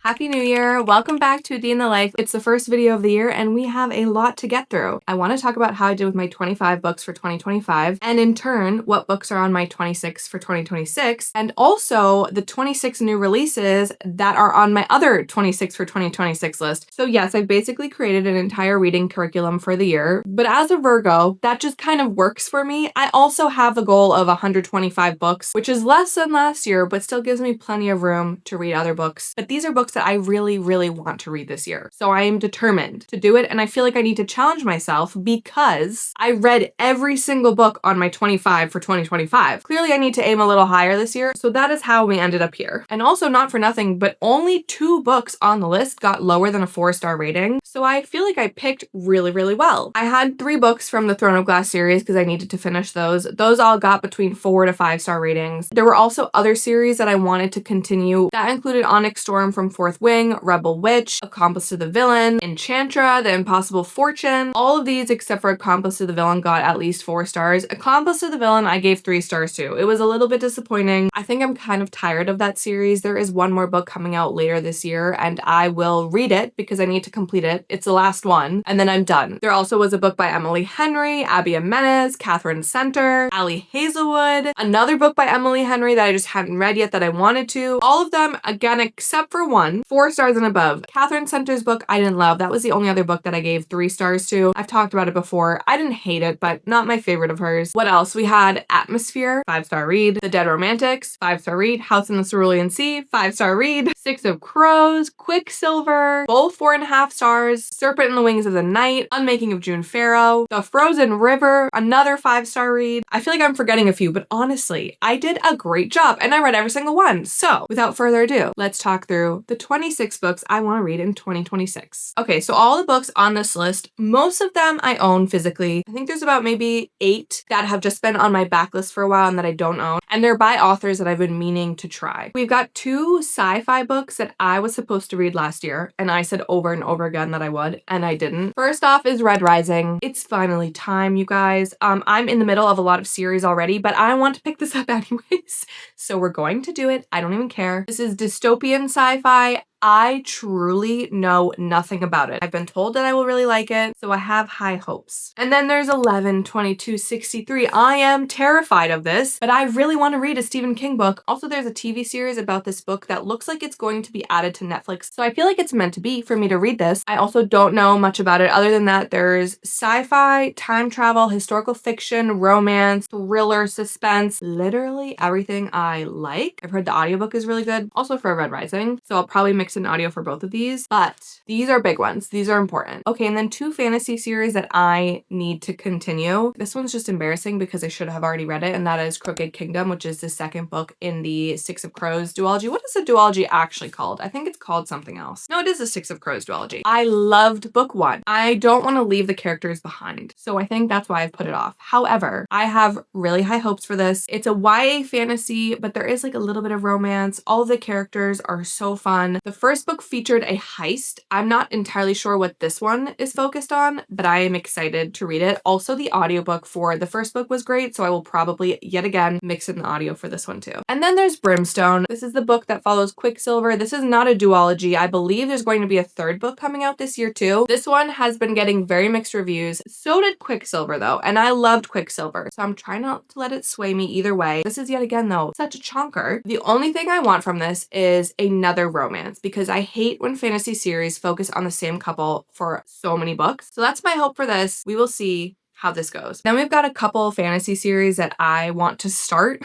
Happy New Year! Welcome back to A Day in the Life. It's the first video of the year and we have a lot to get through. I want to talk about how I did with my 25 books for 2025 and in turn, what books are on my 26 for 2026 and also the 26 new releases that are on my other 26 for 2026 list. So yes, I've basically created an entire reading curriculum for the year, but as a Virgo, that just kind of works for me. I also have a goal of 125 books, which is less than last year, but still gives me plenty of room to read other books. But these are books that I really want to read this year. So I am determined to do it, and I feel like I need to challenge myself because I read every single book on my 25 for 2025. Clearly I need to aim a little higher this year, so that is how we ended up here. And also, not for nothing, but only 2 books on the list got lower than a 4-star rating, so I feel like I picked really well. I had 3 books from the Throne of Glass series because I needed to finish those. Those all got between 4 to 5-star ratings. There were also other series that I wanted to continue. That included Onyx Storm from Fourth Wing, Rebel Witch, Accomplice to the Villain, Enchantra, The Impossible Fortune. All of these except for Accomplice to the Villain got at least 4 stars. Accomplice to the Villain I gave 3 stars to. It was a little bit disappointing. I think I'm kind of tired of that series. There is one more book coming out later this year and I will read it because I need to complete it. It's the last one and then I'm done. There also was a book by Emily Henry, Abby Jimenez, Catherine Center, Ali Hazelwood, another book by Emily Henry that I just hadn't read yet that I wanted to. All of them, again, except for one, 4 stars and above. Catherine Center's book I didn't love. That was the only other book that I gave 3 stars to. I've talked about it before. I didn't hate it, but not my favorite of hers. What else? We had Atmosphere, 5-star read. The Dead Romantics, 5-star read. House in the Cerulean Sea, 5-star read. Six of Crows, Quicksilver, both 4.5 stars. Serpent in the Wings of the Night, Unmaking of June Farrow, The Frozen River, another 5-star read. I feel like I'm forgetting a few, but honestly, I did a great job and I read every single one. So without further ado, let's talk through the 26 books I want to read in 2026. Okay, so all the books on this list, most of them I own physically. I think there's about maybe 8 that have just been on my backlist for a while and that I don't own. And they're by authors that I've been meaning to try. We've got 2 sci-fi books that I was supposed to read last year and I said over and over again that I would and I didn't. First off is Red Rising. It's finally time, you guys. I'm in the middle of a lot of series already, but I want to pick this up anyways. So we're going to do it. I don't even care. This is dystopian sci-fi. I truly know nothing about it. I've been told that I will really like it, so I have high hopes. And then there's 11/22/63. I am terrified of this, but I really want to read a Stephen King book. Also, there's a TV series about this book that looks like it's going to be added to Netflix, so I feel like it's meant to be for me to read this. I also don't know much about it other than that there's sci-fi, time travel, historical fiction, romance, thriller, suspense, literally everything I like. I've heard the audiobook is really good, also for Red Rising, so I'll probably mix an audio for both of these, but these are big ones. These are important. Okay, and then 2 fantasy series that I need to continue. This one's just embarrassing because I should have already read it, and that is Crooked Kingdom, which is the second book in the Six of Crows duology. What is the duology actually called? I think it's called something else. No, it is the Six of Crows duology. I loved book 1. I don't want to leave the characters behind, so I think that's why I've put it off. However, I have really high hopes for this. It's a YA fantasy, but there is like a little bit of romance. All of the characters are so fun. The first book featured a heist. I'm not entirely sure what this one is focused on, but I am excited to read it. Also, the audiobook for the first book was great, so I will probably yet again mix in the audio for this one too. And then there's Brimstone. This is the book that follows Quicksilver. This is not a duology. I believe there's going to be a 3rd book coming out this year too. This one has been getting very mixed reviews. So did Quicksilver though, and I loved Quicksilver, so I'm trying not to let it sway me either way. This is yet again though such a chonker. The only thing I want from this is another romance, because I hate when fantasy series focus on the same couple for so many books. So that's my hope for this. We will see how this goes. Then we've got a couple fantasy series that I want to start.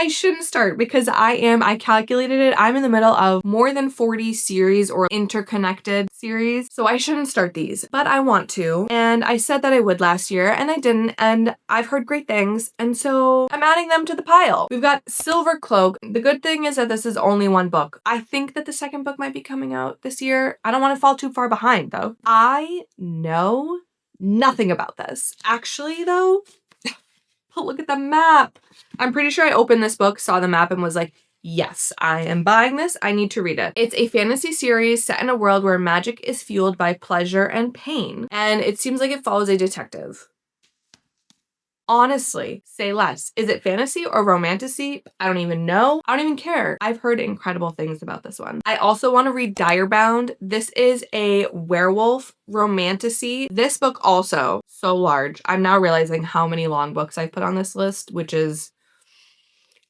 I shouldn't start because I calculated it. I'm in the middle of more than 40 series or interconnected series. So I shouldn't start these, but I want to. And I said that I would last year and I didn't. And I've heard great things. And so I'm adding them to the pile. We've got Silver Cloak. The good thing is that this is only 1 book. I think that the 2nd book might be coming out this year. I don't want to fall too far behind though. I know nothing about this. Actually though, but look at the map. I'm pretty sure I opened this book, saw the map, and was like, yes, I am buying this. I need to read it. It's a fantasy series set in a world where magic is fueled by pleasure and pain. And it seems like it follows a detective. Honestly, say less. Is it fantasy or romantasy? I don't even know. I don't even care. I've heard incredible things about this one. I also want to read Direbound. This is a werewolf romantasy. This book also so large. I'm now realizing how many long books I put on this list, which is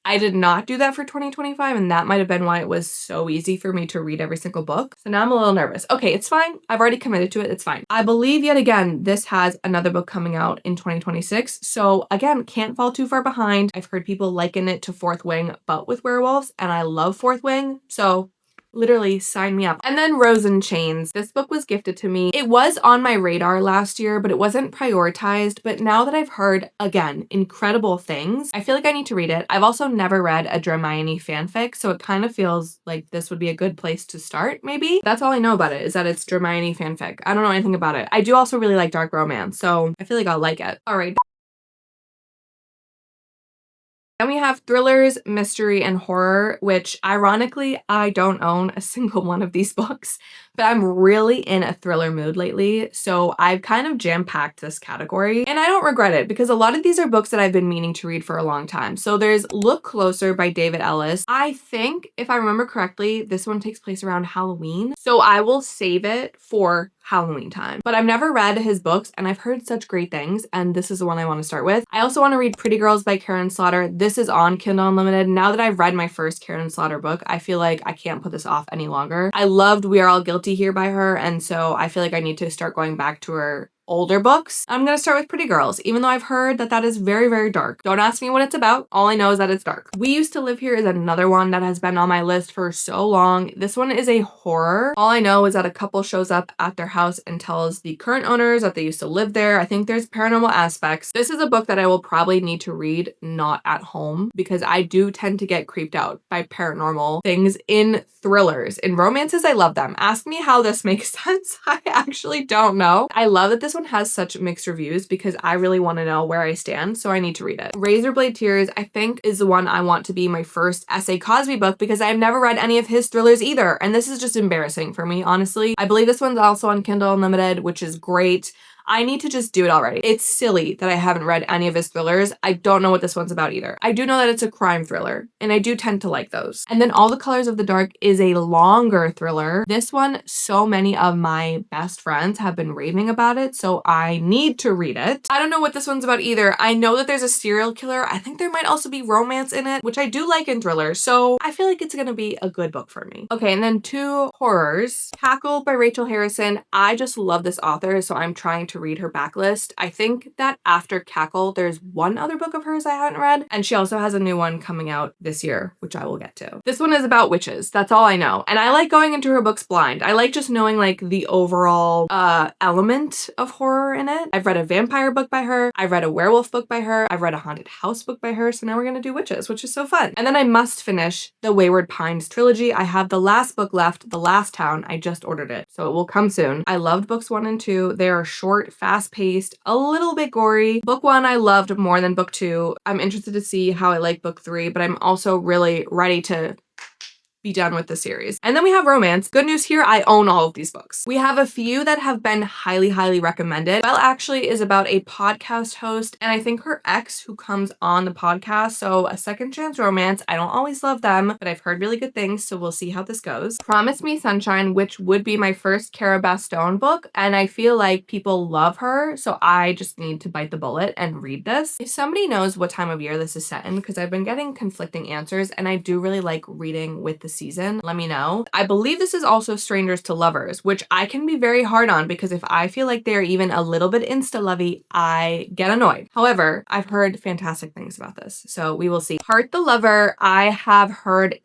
I did not do that for 2025, and that might have been why it was so easy for me to read every single book. So now I'm a little nervous. Okay, it's fine. I've already committed to it. It's fine. I believe yet again, this has another book coming out in 2026. So again, can't fall too far behind. I've heard people liken it to Fourth Wing, but with werewolves, and I love Fourth Wing. So literally sign me up. And then Rose in Chains. This book was gifted to me. It was on my radar last year, but it wasn't prioritized. But now that I've heard, again, incredible things, I feel like I need to read it. I've also never read a Hermione fanfic, so it kind of feels like this would be a good place to start, maybe. That's all I know about it, is that it's Hermione fanfic. I don't know anything about it. I do also really like dark romance, so I feel like I'll like it. All right. Then we have thrillers, mystery, and horror, which ironically, I don't own a single one of these books, but I'm really in a thriller mood lately. So I've kind of jam-packed this category and I don't regret it because a lot of these are books that I've been meaning to read for a long time. So there's Look Closer by David Ellis. I think if I remember correctly, this one takes place around Halloween. So I will save it for Halloween time. But I've never read his books and I've heard such great things, and this is the one I want to start with. I also want to read Pretty Girls by Karen Slaughter. This is on Kindle Unlimited. Now that I've read my first Karen Slaughter book, I feel like I can't put this off any longer. I loved We Are All Guilty Here by her, and so I feel like I need to start going back to her older books. I'm gonna start with Pretty Girls, even though I've heard that that is very, very dark. Don't ask me what it's about. All I know is that it's dark. We Used to Live Here is another one that has been on my list for so long. This one is a horror. All I know is that a couple shows up at their house and tells the current owners that they used to live there. I think there's paranormal aspects. This is a book that I will probably need to read not at home because I do tend to get creeped out by paranormal things in thrillers. In romances, I love them. Ask me how this makes sense. I actually don't know. I love that this one has such mixed reviews because I really want to know where I stand, so I need to read it. Razorblade Tears, I think, is the one I want to be my first S.A. Cosby book because I've never read any of his thrillers either, and this is just embarrassing for me, honestly. I believe this one's also on Kindle Unlimited, which is great. I need to just do it already. It's silly that I haven't read any of his thrillers. I don't know what this one's about either. I do know that it's a crime thriller, and I do tend to like those. And then All the Colors of the Dark is a longer thriller. This one, so many of my best friends have been raving about it, so I need to read it. I don't know what this one's about either. I know that there's a serial killer. I think there might also be romance in it, which I do like in thrillers, so I feel like it's gonna be a good book for me. Okay, and then two horrors. Cackle by Rachel Harrison. I just love this author, so I'm trying to read her backlist. I think that after Cackle, there's one other book of hers I haven't read, and she also has a new one coming out this year, which I will get to. This one is about witches. That's all I know. And I like going into her books blind. I like just knowing like the overall element of horror in it. I've read a vampire book by her. I've read a werewolf book by her. I've read a haunted house book by her. So now we're gonna do witches, which is so fun. And then I must finish the Wayward Pines trilogy. I have the last book left, The Last Town. I just ordered it, so it will come soon. I loved books 1 and 2. They are short, fast-paced, a little bit gory. Book 1 I loved more than book 2. I'm interested to see how I like book 3, but I'm also really ready to be done with the series. And then we have romance. Good news here, I own all of these books. We have a few that have been highly, highly recommended. Belle actually is about a podcast host, and I think her ex who comes on the podcast. So A Second Chance Romance. I don't always love them, but I've heard really good things, so we'll see how this goes. Promise Me Sunshine, which would be my first Cara Bastone book, and I feel like people love her, so I just need to bite the bullet and read this. If somebody knows what time of year this is set in, because I've been getting conflicting answers, and I do really like reading with the season, let me know. I believe this is also Strangers to Lovers, which I can be very hard on because if I feel like they're even a little bit insta-lovey, I get annoyed. However, I've heard fantastic things about this, so we will see. Heart the Lover, I have heard,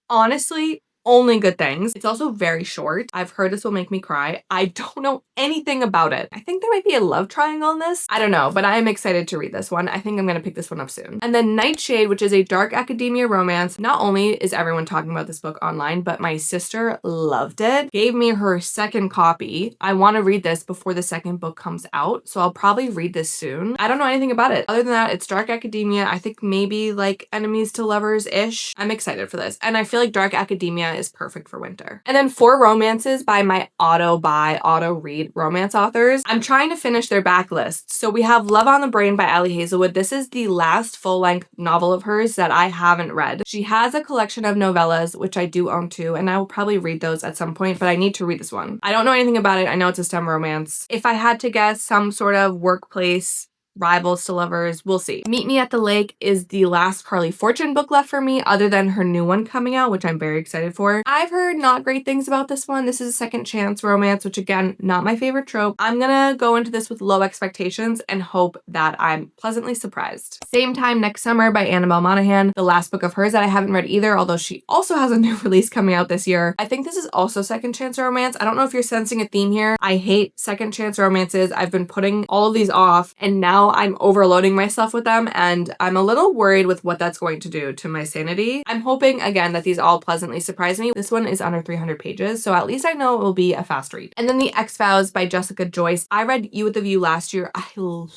honestly, only good things. It's also very short. I've heard this will make me cry. I don't know anything about it. I think there might be a love triangle in this. I don't know, but I am excited to read this one. I think I'm gonna pick this one up soon. And then Nightshade, which is a dark academia romance. Not only is everyone talking about this book online, but my sister loved it, gave me her second copy. I want to read this before the second book comes out, so I'll probably read this soon. I don't know anything about it. Other than that, it's dark academia. I think maybe like enemies to lovers-ish. I'm excited for this. And I feel like dark academia is perfect for winter. And then 4 romances by my auto-read romance authors. I'm trying to finish their backlist. So we have Love on the Brain by Ali Hazelwood. This is the last full-length novel of hers that I haven't read. She has a collection of novellas, which I do own too, and I will probably read those at some point, but I need to read this one. I don't know anything about it. I know it's a STEM romance. If I had to guess, some sort of workplace rivals to lovers, we'll see. Meet Me at the Lake is the last Carly Fortune book left for me, other than her new one coming out, which I'm very excited for. I've heard not great things about this one. This is a second chance romance, which again, not my favorite trope. I'm gonna go into this with low expectations and hope that I'm pleasantly surprised. Same Time Next Summer by Annabelle Monaghan, the last book of hers that I haven't read either, although she also has a new release coming out this year. I think this is also second chance romance. I don't know if you're sensing a theme here. I hate second chance romances. I've been putting all of these off, and now I'm overloading myself with them, and I'm a little worried with what that's going to do to my sanity. I'm hoping, again, that these all pleasantly surprise me. This one is under 300 pages, so at least I know it will be a fast read. And then The X-Files by Jessica Joyce. I read You with a View last year. I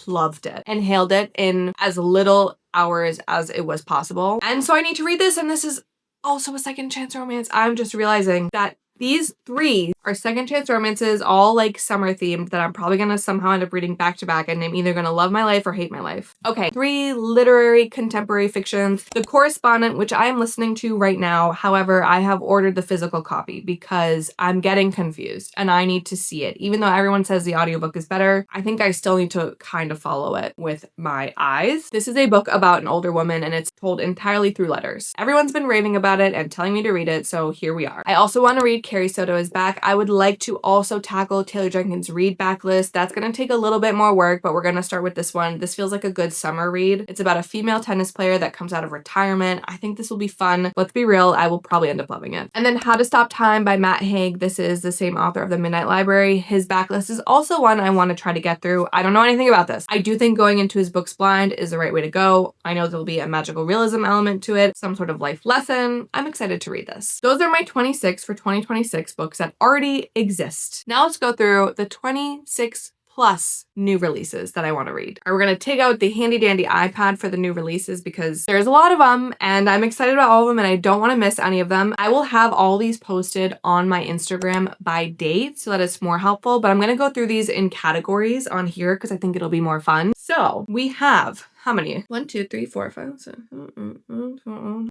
loved it and hailed it in as little hours as it was possible. And so I need to read this, and this is also a second chance romance. I'm just realizing that these 3 are second chance romances, all like summer themed, that I'm probably gonna somehow end up reading back to back, and I'm either gonna love my life or hate my life. Okay, 3 literary contemporary fictions. The Correspondent, which I am listening to right now. However, I have ordered the physical copy because I'm getting confused and I need to see it. Even though everyone says the audiobook is better, I think I still need to kind of follow it with my eyes. This is a book about an older woman, and it's told entirely through letters. Everyone's been raving about it and telling me to read it, so here we are. I also want to read Carrie Soto is Back. I would like to also tackle Taylor Jenkins' Read backlist. That's going to take a little bit more work, but we're going to start with this one. This feels like a good summer read. It's about a female tennis player that comes out of retirement. I think this will be fun. Let's be real, I will probably end up loving it. And then How to Stop Time by Matt Haig. This is the same author of The Midnight Library. His backlist is also one I want to try to get through. I don't know anything about this. I do think going into his books blind is the right way to go. I know there'll be a magical realism element to it, some sort of life lesson. I'm excited to read this. Those are my 26 for 2026 books that already exist. Now let's go through the 26 plus new releases that I want to read. We're going to take out the handy dandy iPad for the new releases because there's a lot of them and I'm excited about all of them and I don't want to miss any of them. I will have all these posted on my Instagram by date so that it's more helpful, but I'm going to go through these in categories on here because I think it'll be more fun. So we have how many? 1, 2, 3, 4, 5, 6,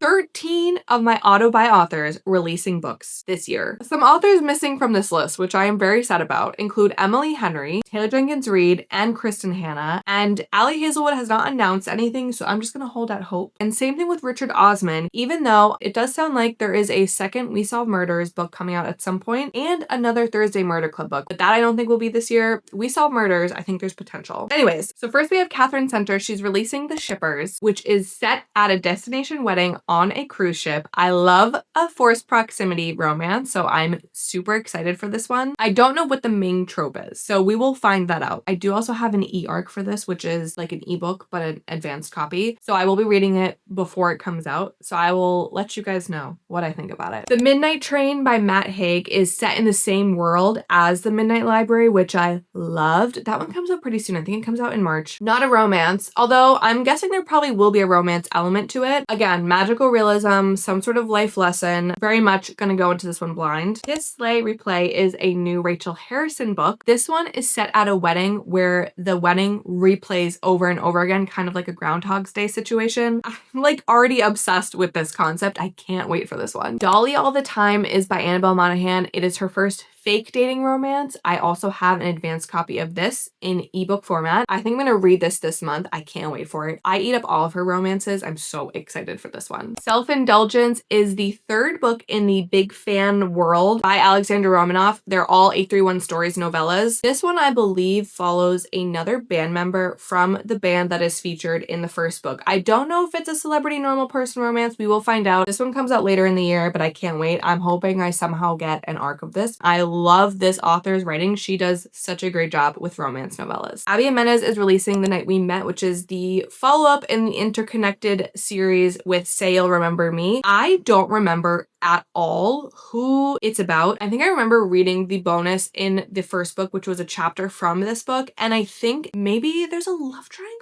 13 of my auto-buy authors releasing books this year. Some authors missing from this list, which I am very sad about, include Emily Henry, Taylor Jenkins Reid, and Kristen Hanna. And Ali Hazelwood has not announced anything, so I'm just gonna hold out hope. And same thing with Richard Osman, even though it does sound like there is a second We Solve Murders book coming out at some point, and another Thursday Murder Club book. But that I don't think will be this year. We Solve Murders, I think there's potential. Anyways, so first we have Catherine Center. She's releasing The Shippers, which is set at a destination wedding on a cruise ship. I love a forced proximity romance, so I'm super excited for this one. I don't know what the main trope is, so we will find that out. I do also have an e-arc for this, which is like an ebook, but an advanced copy. So I will be reading it before it comes out. So I will let you guys know what I think about it. The Midnight Train by Matt Haig is set in the same world as The Midnight Library, which I loved. That one comes out pretty soon. I think it comes out in March. Not a romance, although I'm guessing there probably will be a romance element to it. Again, magical realism, some sort of life lesson. Very much gonna go into this one blind. Kiss, Slay, Replay is a new Rachel Harrison book. This one is set at a wedding where the wedding replays over and over again, kind of like a Groundhog's Day situation. I'm like already obsessed with this concept. I can't wait for this one. Dolly All the Time is by Annabelle Monaghan. It is her first fake dating romance. I also have an advanced copy of this in ebook format. I think I'm gonna read this month. I can't wait for it. I eat up all of her romances. I'm so excited for this one. Self-Indulgence is the third book in the Big Fan world by Alexander Romanoff. They're all 831 Stories novellas. This one, I believe, follows another band member from the band that is featured in the first book. I don't know if it's a celebrity normal person romance. We will find out. This one comes out later in the year, but I can't wait. I'm hoping I somehow get an arc of this. I love this author's writing. She does such a great job with romance novellas. Abby Jimenez is releasing The Night We Met, which is the follow-up in the interconnected series with Say You'll Remember Me. I don't remember at all who it's about. I think I remember reading the bonus in the first book, which was a chapter from this book, and I think maybe there's a love triangle?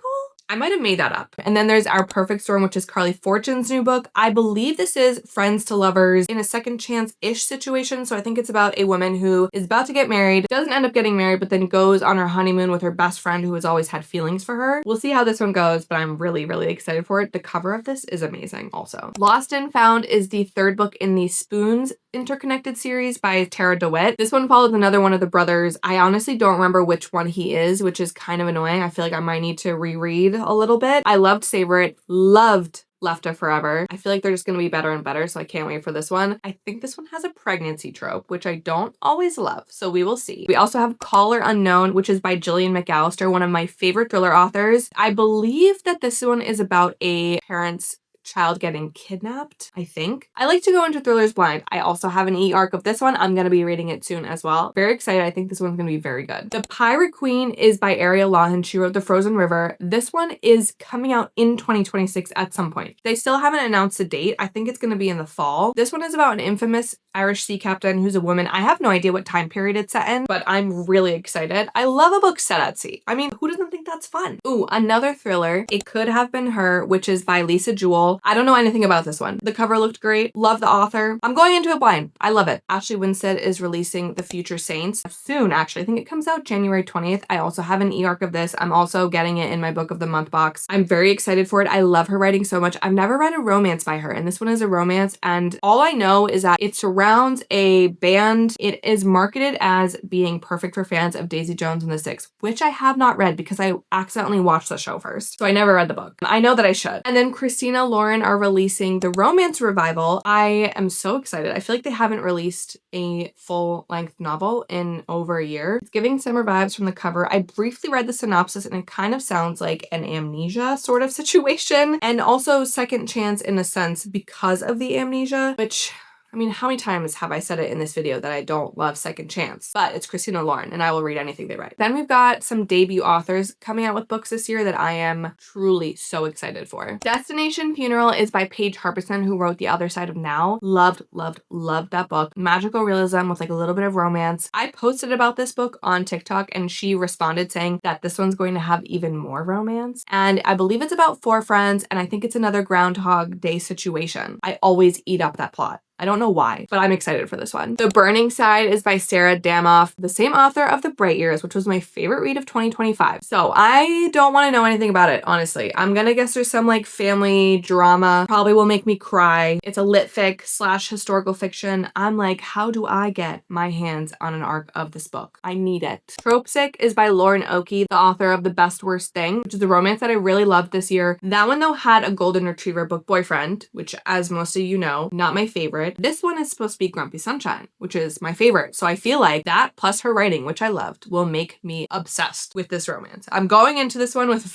I might have made that up. And then there's Our Perfect Storm, which is Carly Fortune's new book. I believe this is friends to lovers in a second chance-ish situation. So I think it's about a woman who is about to get married, doesn't end up getting married, but then goes on her honeymoon with her best friend who has always had feelings for her. We'll see how this one goes, but I'm really, really excited for it. The cover of this is amazing also. Lost and Found is the third book in the Spoons Interconnected series by Tara DeWitt. This one follows another one of the brothers. I honestly don't remember which one he is, which is kind of annoying. I feel like I might need to reread a little bit. I loved Savor It, loved Left of Forever. I feel like they're just going to be better and better, so I can't wait for this one. I think this one has a pregnancy trope, which I don't always love, so we will see. We also have Caller Unknown, which is by Gillian McAllister, one of my favorite thriller authors. I believe that this one is about a parent's child getting kidnapped, I think. I like to go into thrillers blind. I also have an e-arc of this one. I'm going to be reading it soon as well. Very excited. I think this one's going to be very good. The Pirate Queen is by Ariel Lawton. She wrote The Frozen River. This one is coming out in 2026 at some point. They still haven't announced a date. I think it's going to be in the fall. This one is about an infamous Irish sea captain who's a woman. I have no idea what time period it's set in, but I'm really excited. I love a book set at sea. I mean, who doesn't think that's fun? Ooh, another thriller. It Could Have Been Her, which is by Lisa Jewell. I don't know anything about this one. The cover looked great. Love the author. I'm going into it blind. I love it. Ashley Winstead is releasing The Future Saints soon, actually. I think it comes out January 20th. I also have an e-arc of this. I'm also getting it in my book of the month box. I'm very excited for it. I love her writing so much. I've never read a romance by her, and this one is a romance, and all I know is that it surrounds a band. It is marketed as being perfect for fans of Daisy Jones and the Six, which I have not read because I accidentally watched the show first. So I never read the book. I know that I should. And then Christina Lauren are releasing the romance revival. I am so excited. I feel like they haven't released a full-length novel in over a year. It's giving summer vibes from the cover. I briefly read the synopsis and it kind of sounds like an Amnesia sort of situation, and also second chance in a sense because of the amnesia, which, I mean, how many times have I said it in this video that I don't love second chance? But it's Christina Lauren and I will read anything they write. Then we've got some debut authors coming out with books this year that I am truly so excited for. Destination Funeral is by Paige Harbison, who wrote The Other Side of Now. Loved, loved, loved that book. Magical realism with like a little bit of romance. I posted about this book on TikTok and she responded saying that this one's going to have even more romance. And I believe it's about 4 friends and I think it's another Groundhog Day situation. I always eat up that plot. I don't know why, but I'm excited for this one. The Burning Side is by Sarah Damoff, the same author of The Bright Years, which was my favorite read of 2025. So I don't want to know anything about it, honestly. I'm gonna guess there's some like family drama, probably will make me cry. It's a lit fic / historical fiction. I'm like, how do I get my hands on an arc of this book? I need it. Trope Sick is by Lauren Oakey, the author of The Best Worst Thing, which is a romance that I really loved this year. That one though had a golden retriever book boyfriend, which as most of you know, not my favorite. This one is supposed to be Grumpy Sunshine, which is my favorite. So I feel like that plus her writing, which I loved, will make me obsessed with this romance. I'm going into this one with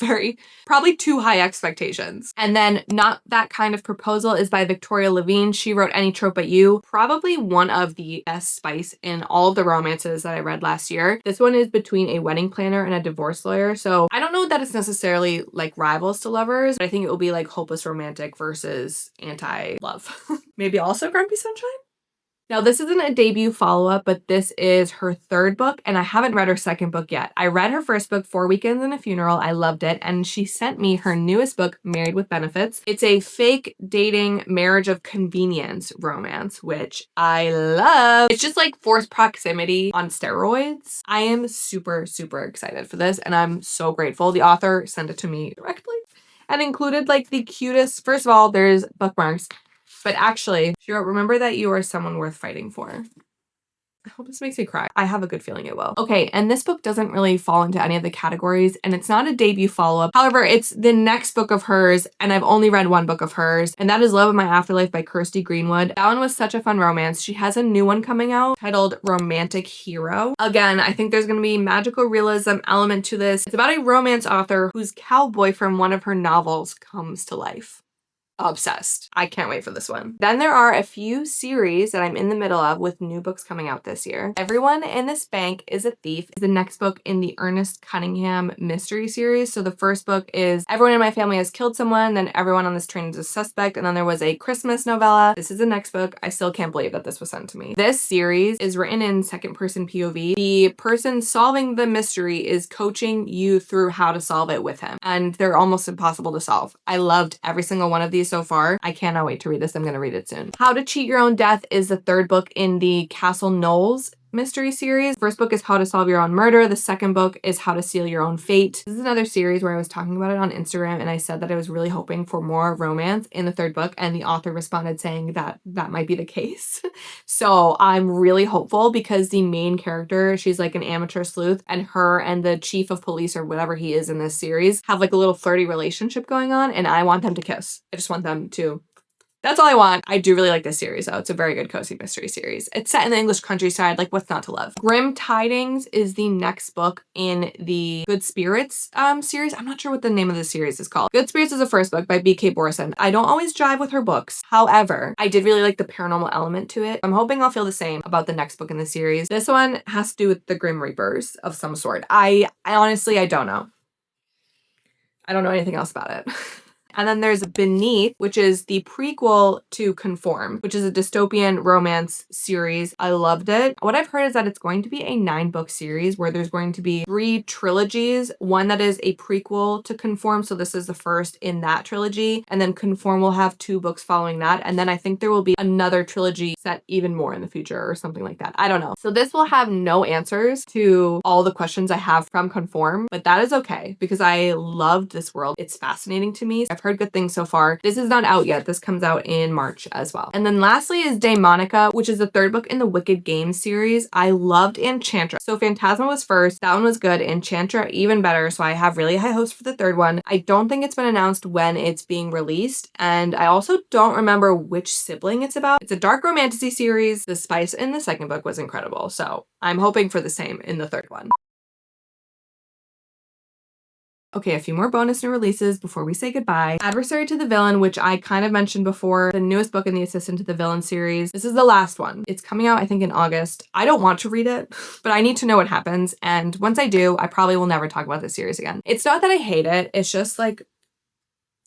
probably too high expectations. And then Not That Kind of Proposal is by Victoria Levine. She wrote Any Trope But You, probably one of the best spice in all of the romances that I read last year. This one is between a wedding planner and a divorce lawyer. So I don't know that it's necessarily like rivals to lovers, but I think it will be like hopeless romantic versus anti-love. Maybe also Grumpy Sunshine? Now, this isn't a debut follow-up, but this is her 3rd book, and I haven't read her 2nd book yet. I read her 1st book, 4 Weekends and a Funeral. I loved it, and she sent me her newest book, Married with Benefits. It's a fake dating, marriage of convenience romance, which I love. It's just like forced proximity on steroids. I am super, super excited for this, and I'm so grateful. The author sent it to me directly and included like the cutest, first of all, there's bookmarks. But actually, she wrote, remember that you are someone worth fighting for. I hope this makes me cry. I have a good feeling it will. Okay, and this book doesn't really fall into any of the categories, and it's not a debut follow-up. However, it's the next book of hers, and I've only read 1 book of hers, and that is Love of My Afterlife by Kirsty Greenwood. That one was such a fun romance. She has a new one coming out titled Romantic Hero. Again, I think there's going to be magical realism element to this. It's about a romance author whose cowboy from one of her novels comes to life. obsessed. I can't wait for this one. Then there are a few series that I'm in the middle of with new books coming out this year. Everyone in This Bank is a Thief is the next book in the Ernest Cunningham mystery series. So the first book is everyone in my family has killed someone, then everyone on this train is a suspect, and then there was a Christmas novella. This is the next book. I still can't believe that this was sent to me. This series is written in second person POV. The person solving the mystery is coaching you through how to solve it with him, and they're almost impossible to solve. I loved every single one of these so far. I cannot wait to read this. I'm gonna read it soon. How to Cheat Your Own Death is the third book in the Castle Knowles mystery series. First book is How to Solve Your Own Murder. The second book is How to Seal Your Own Fate. This is another series where I was talking about it on Instagram, and I said that I was really hoping for more romance in the third book, and the author responded saying that that might be the case. So I'm really hopeful because the main character, she's like an amateur sleuth, and her and the chief of police or whatever he is in this series have like a little flirty relationship going on, and I want them to kiss. I just want them to. That's all I want. I do really like this series though. It's a very good cozy mystery series. It's set in the English countryside, like what's not to love. Grim Tidings is the next book in the Good Spirits series. I'm not sure what the name of the series is called. Good Spirits is the first book by B.K. Borson. I don't always jive with her books. However, I did really like the paranormal element to it. I'm hoping I'll feel the same about the next book in the series. This one has to do with the Grim Reapers of some sort. I honestly, I don't know. I don't know anything else about it. And then there's Beneath, which is the prequel to Conform, which is a dystopian romance series. I loved it. What I've heard is that it's going to be a 9-book series where there's going to be 3 trilogies. One that is a prequel to Conform, so this is the first in that trilogy. And then Conform will have 2 books following that. And then I think there will be another trilogy set even more in the future or something like that. I don't know. So this will have no answers to all the questions I have from Conform, but that is okay because I loved this world. It's fascinating to me. I've heard good things so far. This is not out yet. This comes out in March as well. And then lastly is Daemonica, which is the third book in the Wicked Games series. I loved Enchantra. So Phantasma was first. That one was good. Enchantra even better. So I have really high hopes for the third one. I don't think it's been announced when it's being released. And I also don't remember which sibling it's about. It's a dark romantasy series. The spice in the second book was incredible. So I'm hoping for the same in the third one. Okay, a few more bonus new releases before we say goodbye. Adversary to the Villain, which I kind of mentioned before, the newest book in the Assistant to the Villain series. This is the last one. It's coming out, I think, in August. I don't want to read it, but I need to know what happens. And once I do, I probably will never talk about this series again. It's not that I hate it. It's just like,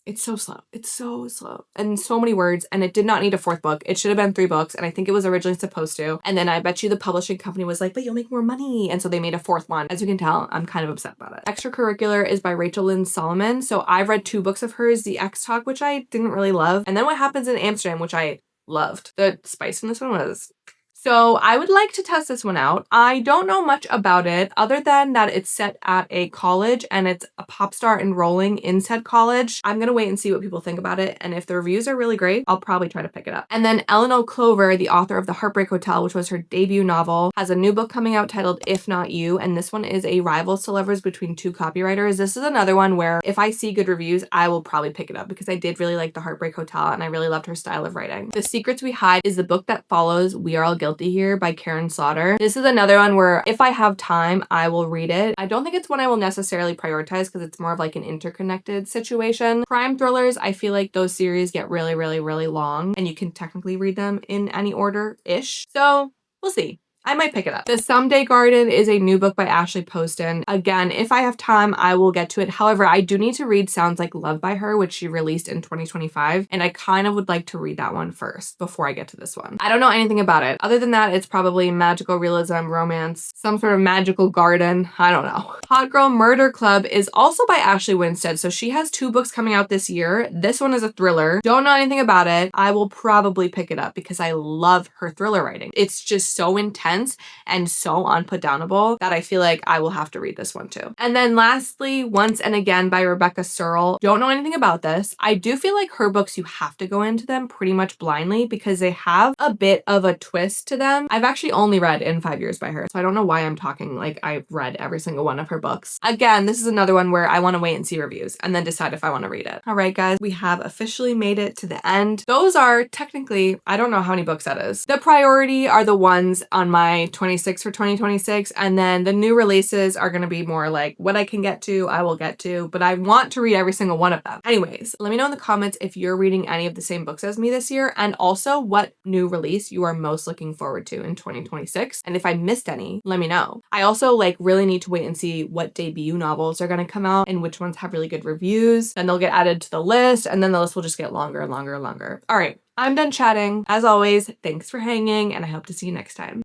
it's so slow. It's so slow and so many words, and it did not need a 4th book. It should have been 3 books, and I think it was originally supposed to. And then I bet you the publishing company was like, but you'll make more money. And so they made a 4th one. As you can tell, I'm kind of upset about it. Extracurricular is by Rachel Lynn Solomon. So I've read 2 books of hers, The X Talk, which I didn't really love, and then What Happens in Amsterdam, which I loved. The spice in this one was... So I would like to test this one out. I don't know much about it other than that it's set at a college and it's a pop star enrolling in said college. I'm gonna wait and see what people think about it, and if the reviews are really great, I'll probably try to pick it up. And then Ellen O'Clover, the author of The Heartbreak Hotel, which was her debut novel, has a new book coming out titled If Not You, and this one is a rivals to lovers between 2 copywriters. This is another one where if I see good reviews, I will probably pick it up because I did really like The Heartbreak Hotel and I really loved her style of writing. The Secrets We Hide is the book that follows We Are All Guilty Here by Karen Slaughter. This is another one where if I have time, I will read it. I don't think it's one I will necessarily prioritize because it's more of like an interconnected situation. Crime thrillers, I feel like those series get really, really, really long and you can technically read them in any order-ish. So we'll see. I might pick it up. The Someday Garden is a new book by Ashley Poston. Again, if I have time, I will get to it. However, I do need to read Sounds Like Love by her, which she released in 2025. And I kind of would like to read that one first before I get to this one. I don't know anything about it. Other than that, it's probably magical realism, romance, some sort of magical garden. I don't know. Hot Girl Murder Club is also by Ashley Winstead. So she has 2 books coming out this year. This one is a thriller. Don't know anything about it. I will probably pick it up because I love her thriller writing. It's just so intense and so unputdownable that I feel like I will have to read this one too. And then lastly, Once and Again by Rebecca Searle. Don't know anything about this. I do feel like her books, you have to go into them pretty much blindly because they have a bit of a twist to them. I've actually only read In 5 Years by her, so I don't know why I'm talking like I've read every single one of her books. Again, this is another one where I want to wait and see reviews and then decide if I want to read it. All right, guys, we have officially made it to the end. Those are technically, I don't know how many books that is. The priority are the ones on my my 26 for 2026. And then the new releases are going to be more like what I can get to, I will get to, but I want to read every single one of them. Anyways, let me know in the comments if you're reading any of the same books as me this year, and also what new release you are most looking forward to in 2026. And if I missed any, let me know. I also really need to wait and see what debut novels are going to come out and which ones have really good reviews. Then they'll get added to the list, and then the list will just get longer and longer and longer. All right, I'm done chatting. As always, thanks for hanging, and I hope to see you next time.